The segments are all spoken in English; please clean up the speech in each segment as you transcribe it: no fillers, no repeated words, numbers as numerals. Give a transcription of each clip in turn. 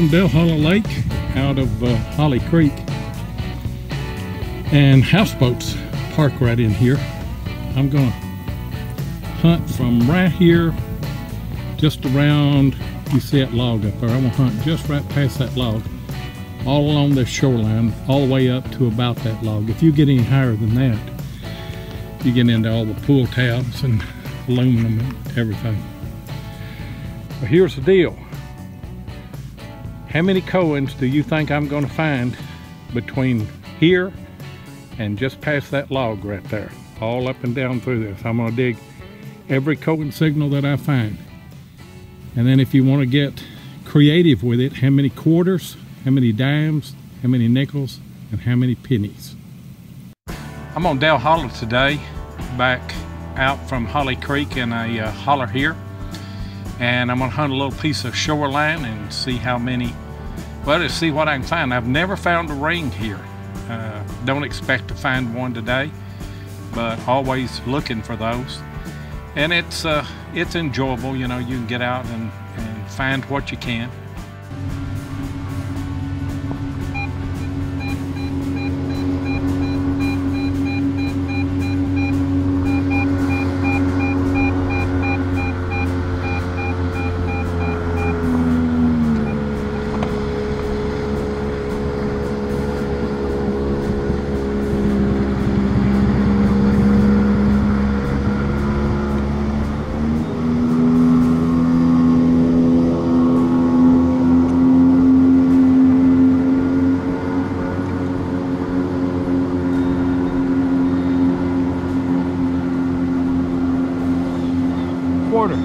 from Dale Hollow Lake out of Holly Creek, and houseboats park right in here. I'm gonna hunt from right here just around, you see that log up there, I'm gonna hunt just right past that log, all along the shoreline, all the way up to about that log. If you get any higher than that, you get into all the pull tabs and aluminum and everything. But here's the deal. How many coins do you think I'm going to find between here and just past that log right there? All up and down through this. I'm going to dig every coin signal that I find. And then if you want to get creative with it, how many quarters, how many dimes, how many nickels, and how many pennies. I'm on Dale Hollow today, back out from Holly Creek in a holler here. And I'm gonna hunt a little piece of shoreline and see how many, well, to see what I can find. I've never found a ring here. Don't expect to find one today, but always looking for those. And it's enjoyable, you know, you can get out and find what you can. Quarter.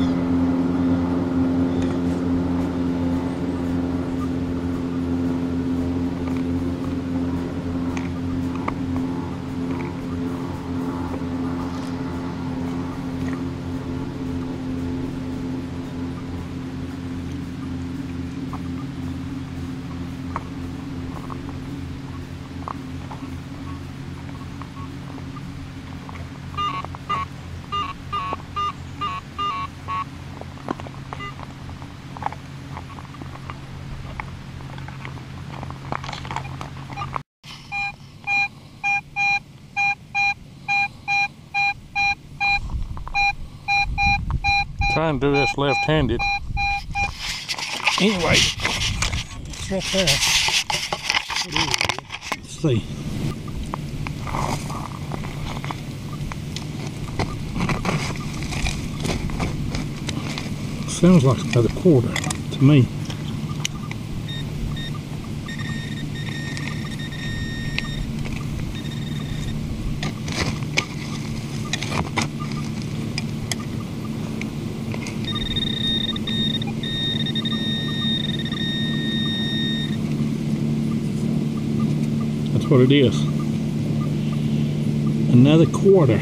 Try and do this left-handed. Anyway, it's right there. Let's see. Sounds like about a quarter to me. That's what it is. Another quarter.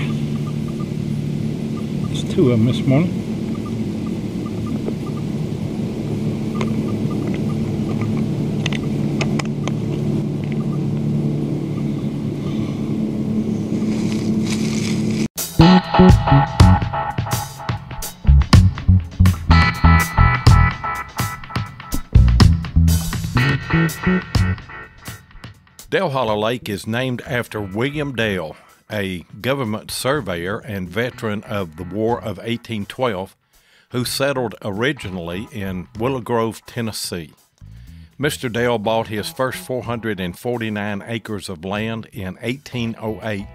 There's two of them this morning. Dale Hollow Lake is named after William Dale, a government surveyor and veteran of the War of 1812, who settled originally in Willow Grove, Tennessee. Mr. Dale bought his first 449 acres of land in 1808,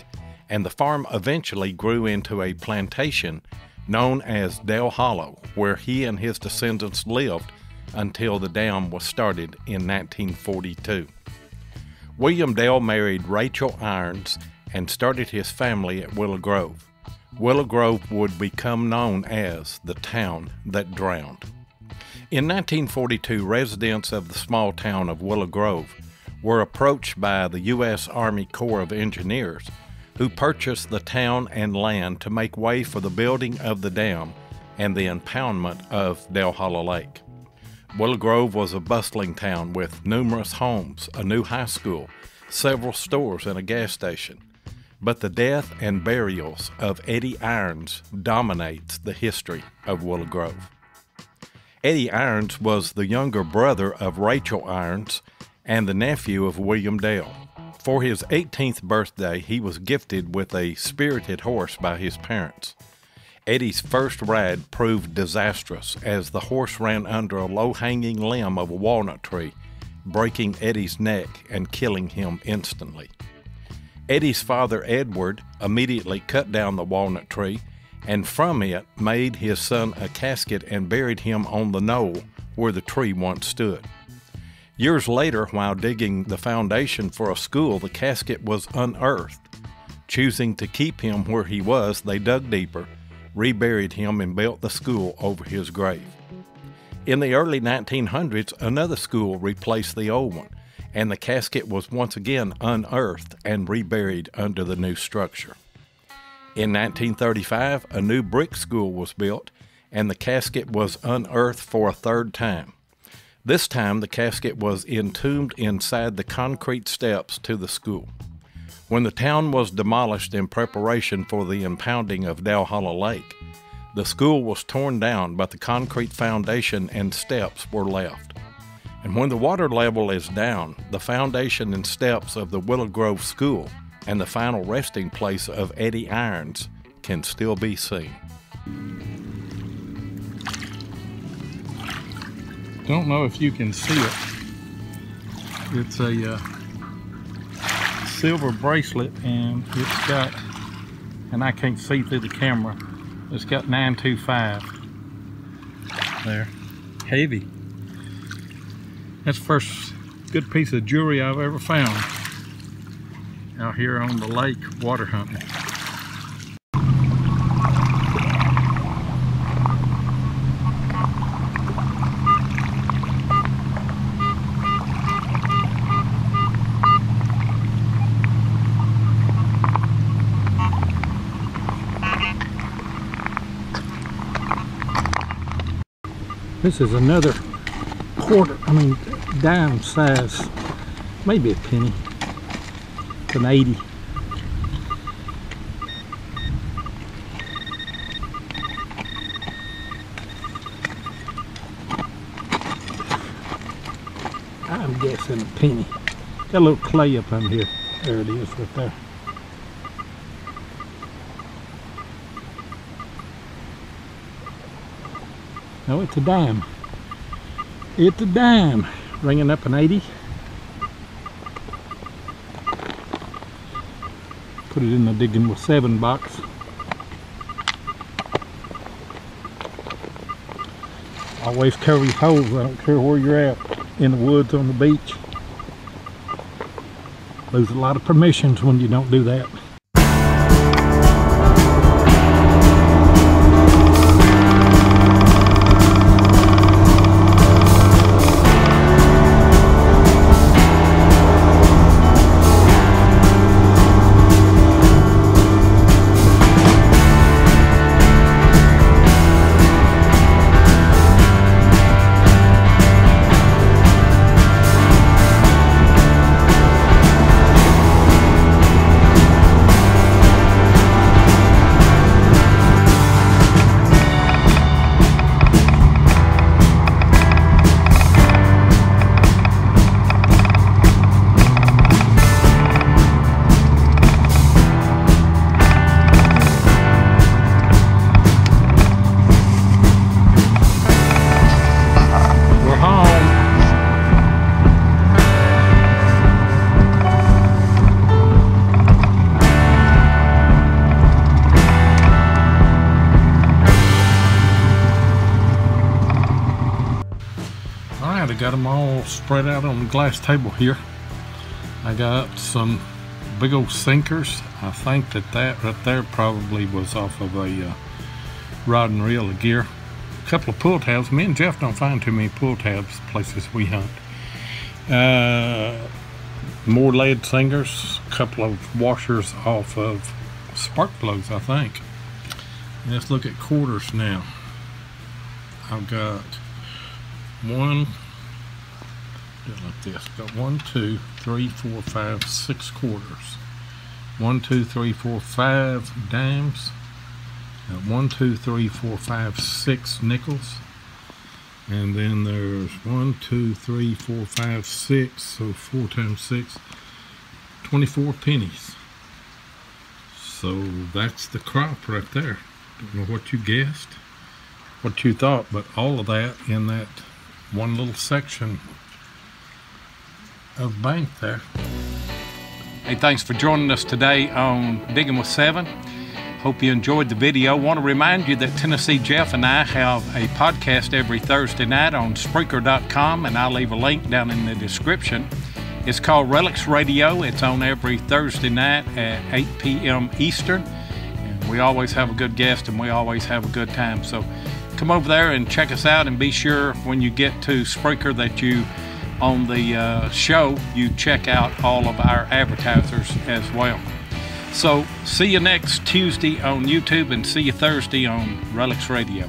and the farm eventually grew into a plantation known as Dale Hollow, where he and his descendants lived until the dam was started in 1942. William Dale married Rachel Irons and started his family at Willow Grove. Willow Grove would become known as the town that drowned. In 1942, residents of the small town of Willow Grove were approached by the U.S. Army Corps of Engineers, who purchased the town and land to make way for the building of the dam and the impoundment of Dale Hollow Lake. Willow Grove was a bustling town with numerous homes, a new high school, several stores, and a gas station. But the death and burials of Eddie Irons dominates the history of Willow Grove. Eddie Irons was the younger brother of Rachel Irons and the nephew of William Dale. For his 18th birthday, he was gifted with a spirited horse by his parents. Eddie's first ride proved disastrous as the horse ran under a low-hanging limb of a walnut tree, breaking Eddie's neck and killing him instantly. Eddie's father, Edward, immediately cut down the walnut tree and from it made his son a casket and buried him on the knoll where the tree once stood. Years later, while digging the foundation for a school, the casket was unearthed. Choosing to keep him where he was, they dug deeper, reburied him, and built the school over his grave. In the early 1900s, another school replaced the old one, and the casket was once again unearthed and reburied under the new structure. In 1935, a new brick school was built, and the casket was unearthed for a third time. This time, the casket was entombed inside the concrete steps to the school. When the town was demolished in preparation for the impounding of Dalhalla Lake, the school was torn down, but the concrete foundation and steps were left. And when the water level is down, the foundation and steps of the Willow Grove School and the final resting place of Eddie Irons can still be seen. Don't know if you can see it. It's a silver bracelet, and it's got, and I can't see through the camera, it's got 925 there. Heavy. That's the first good piece of jewelry I've ever found out here on the lake water hunting. This is another dime size, maybe a penny. It's an 80. I'm guessing a penny. Got a little clay up on here. There it is right there. No, it's a dime. It's a dime. Ringing up an 80. Put it in the Diggin with 7 box. Always cover your holes. I don't care where you're at. In the woods, on the beach. Lose a lot of permissions when you don't do that. I got them all spread out on the glass table here. I got some big old sinkers. I think that right there probably was off of a rod and reel of gear. A couple of pull tabs. Me and Jeff don't find too many pull tabs places we hunt. More lead singers. A couple of washers off of spark plugs, I think. Let's look at quarters now. I've got one. Do it like this. Got 1, 2, 3, 4, 5, 6 quarters. 1, 2, 3, 4, 5 dimes. Got 1, 2, 3, 4, 5, 6 nickels. And then there's 1, 2, 3, 4, 5, 6. So 4 times 6, 24 pennies. So that's the crop right there. Don't know what you guessed, what you thought, but all of that in that one little section of bank there. Hey, thanks for joining us today on Digging with Seven. Hope you enjoyed the video. Want to remind you that Tennessee Jeff and I have a podcast every Thursday night on Spreaker.com, and I'll leave a link down in the description. It's called Relics Radio. It's on every Thursday night at 8 p.m. Eastern. And we always have a good guest, and we always have a good time. So come over there and check us out, and be sure when you get to Spreaker that you, on the show, you check out all of our advertisers as well. So see you next Tuesday on YouTube, and see you Thursday on Relics Radio.